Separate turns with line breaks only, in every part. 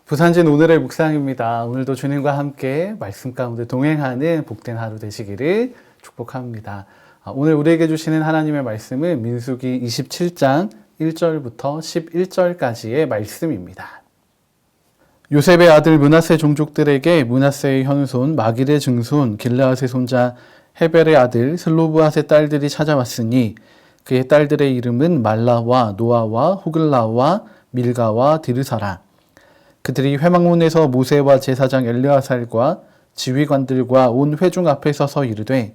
부산진 오늘의 묵상입니다. 오늘도 주님과 함께 말씀 가운데 동행하는 복된 하루 되시기를 축복합니다. 오늘 우리에게 주시는 하나님의 말씀은 민수기 27장 1절부터 11절까지의 말씀입니다. 요셉의 아들 므낫세 종족들에게 므낫세의 현손 마길의 증손 길르앗의 손자 헤벨의 아들 슬로브앗의 딸들이 찾아왔으니 그의 딸들의 이름은 말라와 노아와 호글라와 밀가와 디르사라. 그들이 회막문에서 모세와 제사장 엘르아살과 지휘관들과 온 회중 앞에 서서 이르되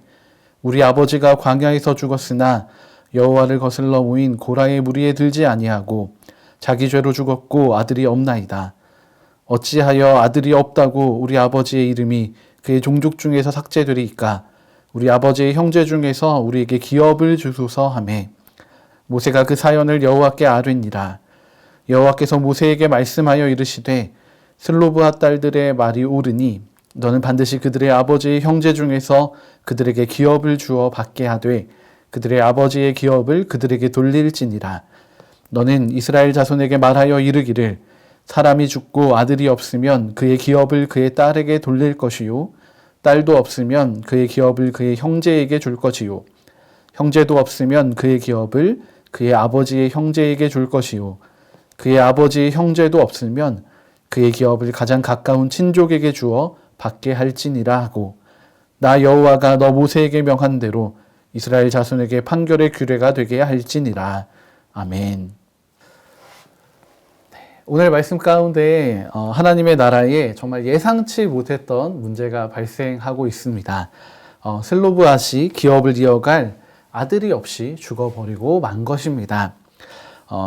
우리 아버지가 광야에서 죽었으나 여호와를 거슬러 모인 고라의 무리에 들지 아니하고 자기 죄로 죽었고 아들이 없나이다. 어찌하여 아들이 없다고 우리 아버지의 이름이 그의 종족 중에서 삭제되리이까? 우리 아버지의 형제 중에서 우리에게 기업을 주소서 하매 모세가 그 사연을 여호와께 아뢰니라. 여호와께서 모세에게 말씀하여 이르시되 슬로브앗 딸들의 말이 옳으니 너는 반드시 그들의 아버지의 형제 중에서 그들에게 기업을 주어 받게 하되 그들의 아버지의 기업을 그들에게 돌릴지니라. 너는 이스라엘 자손에게 말하여 이르기를 사람이 죽고 아들이 없으면 그의 기업을 그의 딸에게 돌릴 것이요 딸도 없으면 그의 기업을 그의 형제에게 줄 것이요 형제도 없으면 그의 기업을 그의 아버지의 형제에게 줄 것이요 그의 아버지의 형제도 없으면 그의 기업을 가장 가까운 친족에게 주어 받게 할지니라 하고 나 여호와가 너 모세에게 명한 대로 이스라엘 자손에게 판결의 규례가 되게 할지니라. 아멘. 오늘 말씀 가운데 하나님의 나라에 정말 예상치 못했던 문제가 발생하고 있습니다. 슬로브앗이 기업을 이어갈 아들이 없이 죽어버리고 만 것입니다.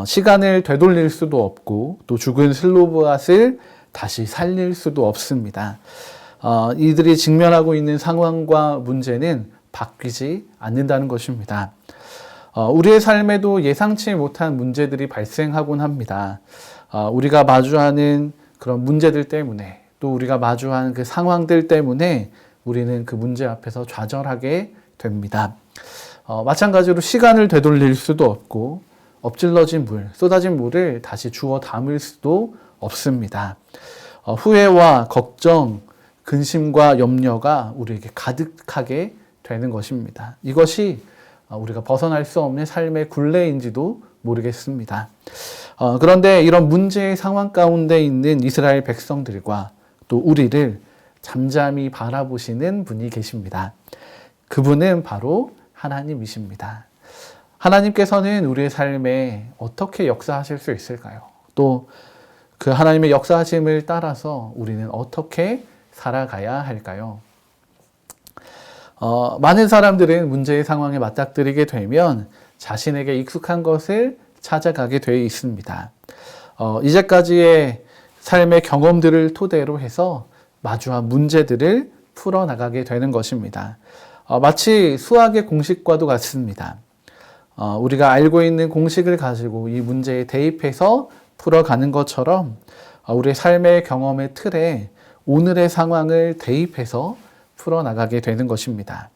시간을 되돌릴 수도 없고 또 죽은 슬로브앗을 다시 살릴 수도 없습니다. 이들이 직면하고 있는 상황과 문제는 바뀌지 않는다는 것입니다. 우리의 삶에도 예상치 못한 문제들이 발생하곤 합니다. 우리가 마주하는 그런 문제들 때문에 또 우리가 마주하는 그 상황들 때문에 우리는 그 문제 앞에서 좌절하게 됩니다. 마찬가지로 시간을 되돌릴 수도 없고 엎질러진 물, 쏟아진 물을 다시 주워 담을 수도 없습니다. 후회와 걱정, 근심과 염려가 우리에게 가득하게 되는 것입니다. 이것이 우리가 벗어날 수 없는 삶의 굴레인지도 모르겠습니다. 그런데 이런 문제의 상황 가운데 있는 이스라엘 백성들과 또 우리를 잠잠히 바라보시는 분이 계십니다. 그분은 바로 하나님이십니다. 하나님께서는 우리의 삶에 어떻게 역사하실 수 있을까요? 또 그 하나님의 역사하심을 따라서 우리는 어떻게 살아가야 할까요? 많은 사람들은 문제의 상황에 맞닥뜨리게 되면 자신에게 익숙한 것을 찾아가게 되어 있습니다. 이제까지의 삶의 경험들을 토대로 해서 마주한 문제들을 풀어나가게 되는 것입니다. 마치 수학의 공식과도 같습니다. 우리가 알고 있는 공식을 가지고 이 문제에 대입해서 풀어가는 것처럼 우리의 삶의 경험의 틀에 오늘의 상황을 대입해서 풀어나가게 되는 것입니다.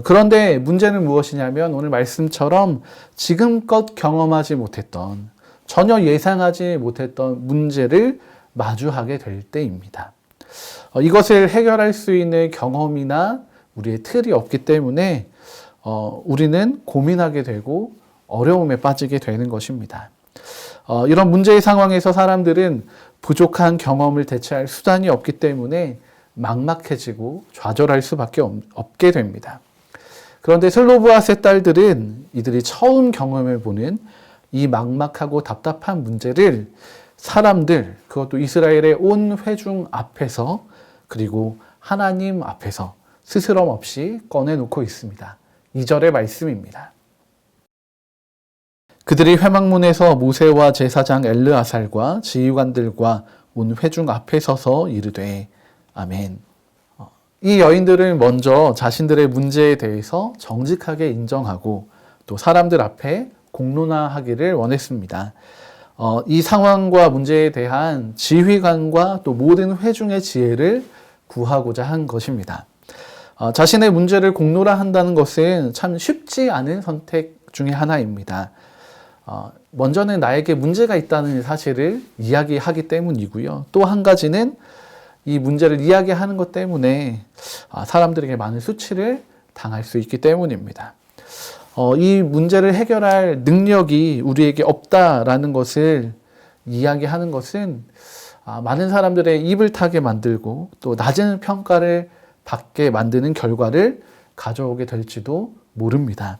그런데 문제는 무엇이냐면 오늘 말씀처럼 지금껏 경험하지 못했던 전혀 예상하지 못했던 문제를 마주하게 될 때입니다. 이것을 해결할 수 있는 경험이나 우리의 틀이 없기 때문에 우리는 고민하게 되고 어려움에 빠지게 되는 것입니다. 이런 문제의 상황에서 사람들은 부족한 경험을 대체할 수단이 없기 때문에 막막해지고 좌절할 수밖에 없게 됩니다. 그런데 슬로브앗의 딸들은 이들이 처음 경험해보는 이 막막하고 답답한 문제를 사람들, 그것도 이스라엘의 온 회중 앞에서 그리고 하나님 앞에서 스스럼 없이 꺼내놓고 있습니다. 2절의 말씀입니다. 그들이 회막문에서 모세와 제사장 엘르아살과 지휘관들과 온 회중 앞에 서서 이르되 아멘. 이 여인들은 먼저 자신들의 문제에 대해서 정직하게 인정하고 또 사람들 앞에 공론화하기를 원했습니다. 이 상황과 문제에 대한 지휘관과 또 모든 회중의 지혜를 구하고자 한 것입니다. 자신의 문제를 공론화 한다는 것은 참 쉽지 않은 선택 중에 하나입니다. 먼저는 나에게 문제가 있다는 사실을 이야기하기 때문이고요. 또 한 가지는 이 문제를 이야기하는 것 때문에 사람들에게 많은 수치를 당할 수 있기 때문입니다. 이 문제를 해결할 능력이 우리에게 없다라는 것을 이야기하는 것은 많은 사람들의 입을 타게 만들고 또 낮은 평가를 받게 만드는 결과를 가져오게 될지도 모릅니다.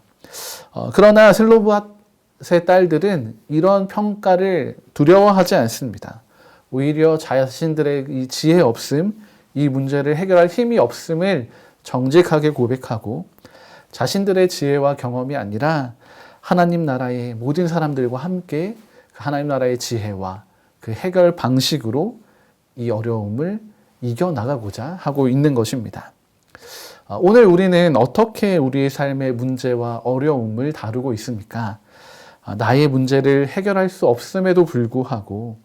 그러나 슬로브앗의 딸들은 이런 평가를 두려워하지 않습니다. 오히려 자신들의 이 지혜 없음, 이 문제를 해결할 힘이 없음을 정직하게 고백하고 자신들의 지혜와 경험이 아니라 하나님 나라의 모든 사람들과 함께 하나님 나라의 지혜와 그 해결 방식으로 이 어려움을 이겨나가고자 하고 있는 것입니다. 오늘 우리는 어떻게 우리의 삶의 문제와 어려움을 다루고 있습니까? 나의 문제를 해결할 수 없음에도 불구하고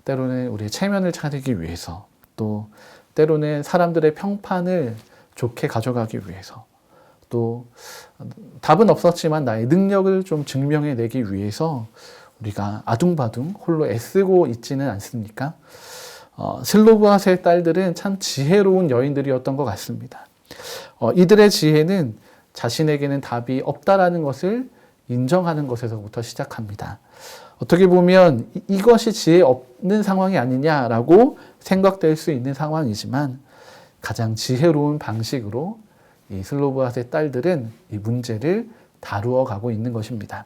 때로는 우리의 체면을 차리기 위해서 또 때로는 사람들의 평판을 좋게 가져가기 위해서 또 답은 없었지만 나의 능력을 좀 증명해내기 위해서 우리가 아둥바둥 홀로 애쓰고 있지는 않습니까? 슬로브앗의 딸들은 참 지혜로운 여인들이었던 것 같습니다. 이들의 지혜는 자신에게는 답이 없다라는 것을 인정하는 것에서부터 시작합니다. 어떻게 보면 이것이 지혜 없는 상황이 아니냐라고 생각될 수 있는 상황이지만 가장 지혜로운 방식으로 이 슬로브앗의 딸들은 이 문제를 다루어 가고 있는 것입니다.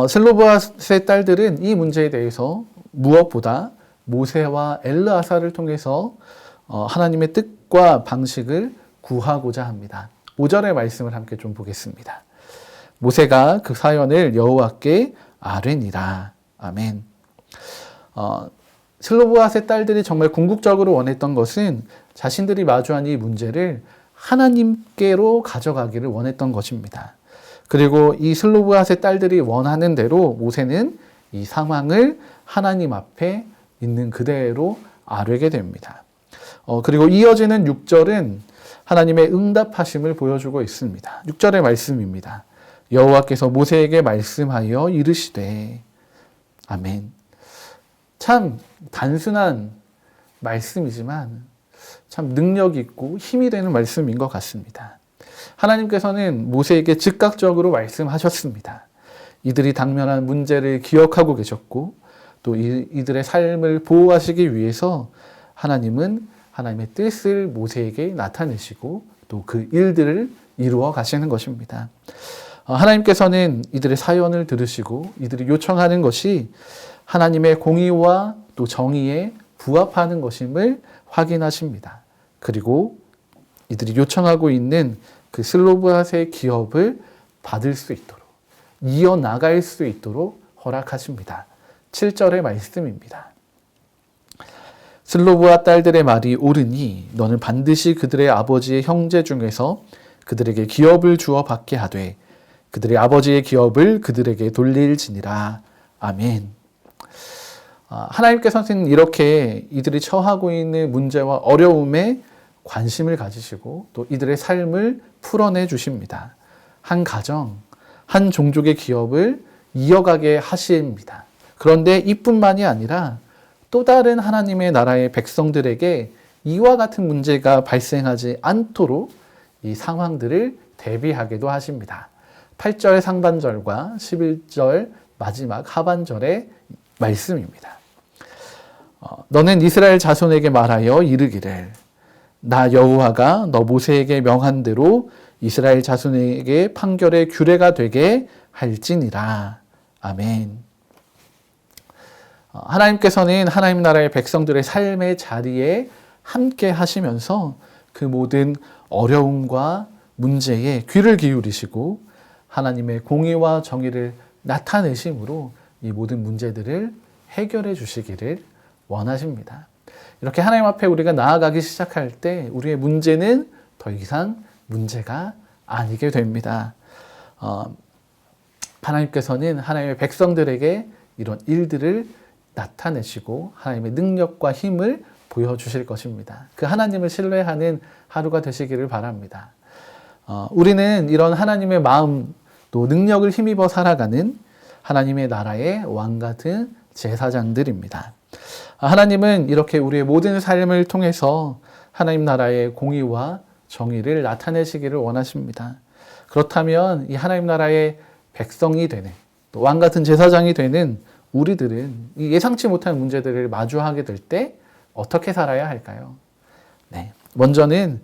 슬로브앗의 딸들은 이 문제에 대해서 무엇보다 모세와 엘르아사를 통해서 하나님의 뜻과 방식을 구하고자 합니다. 5절의 말씀을 함께 좀 보겠습니다. 모세가 그 사연을 여호와께 아뢰니라. 아멘. 슬로브앗의 딸들이 정말 궁극적으로 원했던 것은 자신들이 마주한 이 문제를 하나님께로 가져가기를 원했던 것입니다. 그리고 이 슬로브앗의 딸들이 원하는 대로 모세는 이 상황을 하나님 앞에 있는 그대로 아뢰게 됩니다. 그리고 이어지는 6절은 하나님의 응답하심을 보여주고 있습니다. 6절의 말씀입니다. 여호와께서 모세에게 말씀하여 이르시되 아멘. 참 단순한 말씀이지만 참 능력 있고 힘이 되는 말씀인 것 같습니다. 하나님께서는 모세에게 즉각적으로 말씀하셨습니다. 이들이 당면한 문제를 기억하고 계셨고 또 이들의 삶을 보호하시기 위해서 하나님은 하나님의 뜻을 모세에게 나타내시고 또 그 일들을 이루어 가시는 것입니다. 하나님께서는 이들의 사연을 들으시고 이들이 요청하는 것이 하나님의 공의와 또 정의에 부합하는 것임을 확인하십니다. 그리고 이들이 요청하고 있는 그 슬로브앗의 기업을 받을 수 있도록 이어나갈 수 있도록 허락하십니다. 7절의 말씀입니다. 슬로브앗 딸들의 말이 옳으니 너는 반드시 그들의 아버지의 형제 중에서 그들에게 기업을 주어 받게 하되 그들의 아버지의 기업을 그들에게 돌릴지니라. 아멘. 하나님께서는 이렇게 이들이 처하고 있는 문제와 어려움에 관심을 가지시고 또 이들의 삶을 풀어내 주십니다. 한 가정, 한 종족의 기업을 이어가게 하십니다. 그런데 이뿐만이 아니라 또 다른 하나님의 나라의 백성들에게 이와 같은 문제가 발생하지 않도록 이 상황들을 대비하게도 하십니다. 8절 상반절과 11절 마지막 하반절의 말씀입니다. 너는 이스라엘 자손에게 말하여 이르기를 나 여호와가 너 모세에게 명한 대로 이스라엘 자손에게 판결의 규례가 되게 할지니라. 아멘. 하나님께서는 하나님 나라의 백성들의 삶의 자리에 함께 하시면서 그 모든 어려움과 문제에 귀를 기울이시고 하나님의 공의와 정의를 나타내심으로 이 모든 문제들을 해결해 주시기를 원하십니다. 이렇게 하나님 앞에 우리가 나아가기 시작할 때 우리의 문제는 더 이상 문제가 아니게 됩니다. 하나님께서는 하나님의 백성들에게 이런 일들을 나타내시고 하나님의 능력과 힘을 보여주실 것입니다. 그 하나님을 신뢰하는 하루가 되시기를 바랍니다. 우리는 이런 하나님의 마음 또 능력을 힘입어 살아가는 하나님의 나라의 왕 같은 제사장들입니다. 하나님은 이렇게 우리의 모든 삶을 통해서 하나님 나라의 공의와 정의를 나타내시기를 원하십니다. 그렇다면 이 하나님 나라의 백성이 되는 또 왕 같은 제사장이 되는 우리들은 이 예상치 못한 문제들을 마주하게 될 때 어떻게 살아야 할까요? 네, 먼저는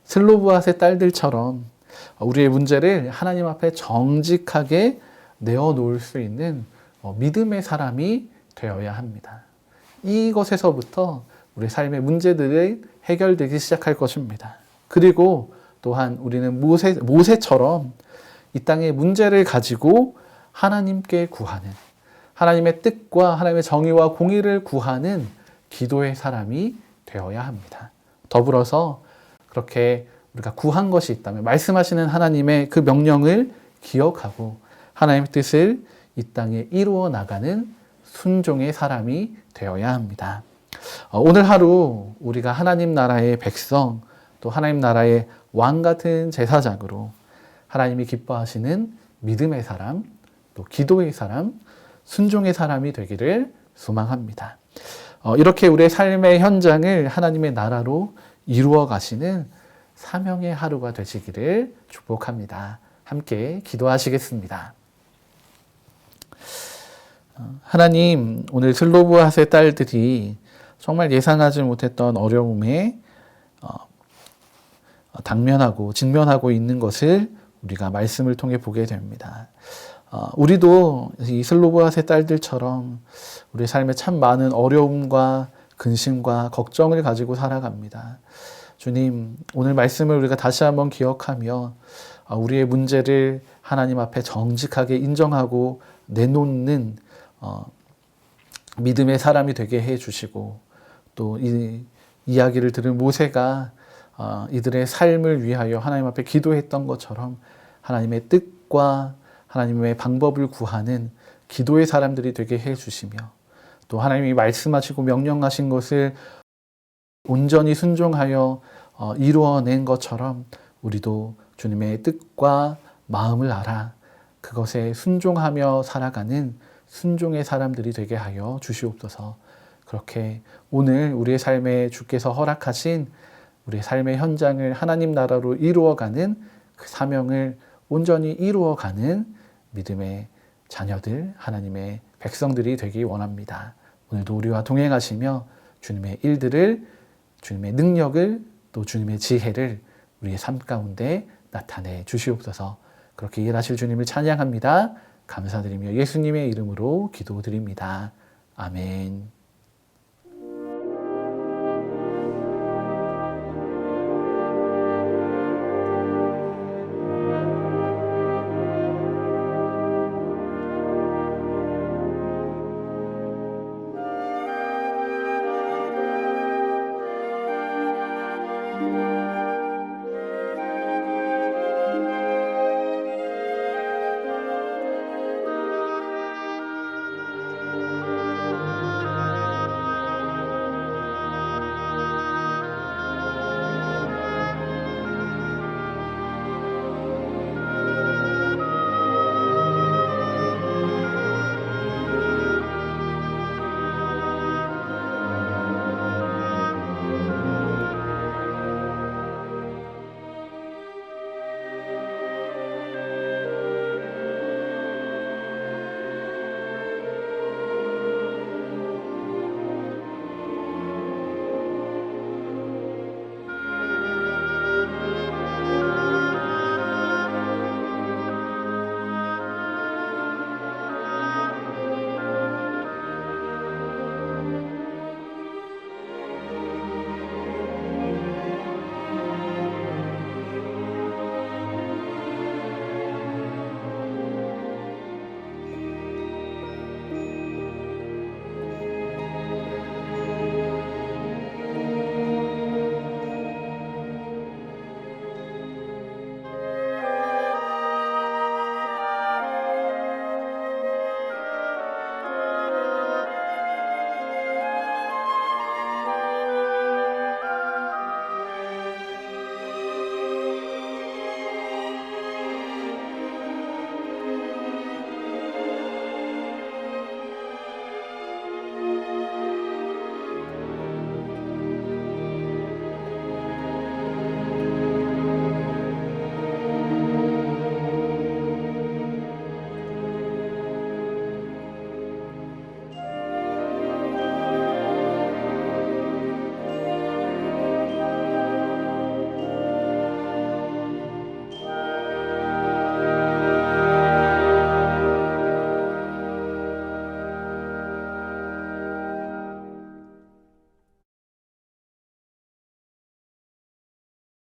슬로브앗의 딸들처럼 우리의 문제를 하나님 앞에 정직하게 내어놓을 수 있는 믿음의 사람이 되어야 합니다. 이것에서부터 우리 삶의 문제들이 해결되기 시작할 것입니다. 그리고 또한 우리는 모세처럼 이 땅의 문제를 가지고 하나님께 구하는, 하나님의 뜻과 하나님의 정의와 공의를 구하는 기도의 사람이 되어야 합니다. 더불어서 그렇게 우리가 구한 것이 있다면 말씀하시는 하나님의 그 명령을 기억하고 하나님의 뜻을 이 땅에 이루어 나가는 순종의 사람이 되어야 합니다. 오늘 하루 우리가 하나님 나라의 백성 또 하나님 나라의 왕 같은 제사장으로 하나님이 기뻐하시는 믿음의 사람 또 기도의 사람 순종의 사람이 되기를 소망합니다. 이렇게 우리의 삶의 현장을 하나님의 나라로 이루어 가시는 사명의 하루가 되시기를 축복합니다. 함께 기도하시겠습니다. 하나님, 오늘 슬로브앗의 딸들이 정말 예상하지 못했던 어려움에 당면하고 직면하고 있는 것을 우리가 말씀을 통해 보게 됩니다. 우리도 이 슬로브앗의 딸들처럼 우리 삶에 참 많은 어려움과 근심과 걱정을 가지고 살아갑니다. 주님, 오늘 말씀을 우리가 다시 한번 기억하며 우리의 문제를 하나님 앞에 정직하게 인정하고 내놓는 믿음의 사람이 되게 해주시고 또 이 이야기를 들은 모세가 이들의 삶을 위하여 하나님 앞에 기도했던 것처럼 하나님의 뜻과 하나님의 방법을 구하는 기도의 사람들이 되게 해주시며 또 하나님이 말씀하시고 명령하신 것을 온전히 순종하여 이루어낸 것처럼 우리도 주님의 뜻과 마음을 알아 그것에 순종하며 살아가는 순종의 사람들이 되게 하여 주시옵소서. 그렇게 오늘 우리의 삶에 주께서 허락하신 우리의 삶의 현장을 하나님 나라로 이루어가는 그 사명을 온전히 이루어가는 믿음의 자녀들, 하나님의 백성들이 되기 원합니다. 오늘도 우리와 동행하시며 주님의 일들을, 주님의 능력을, 또 주님의 지혜를 우리의 삶 가운데 나타내 주시옵소서. 그렇게 일하실 주님을 찬양합니다. 감사드리며 예수님의 이름으로 기도드립니다. 아멘.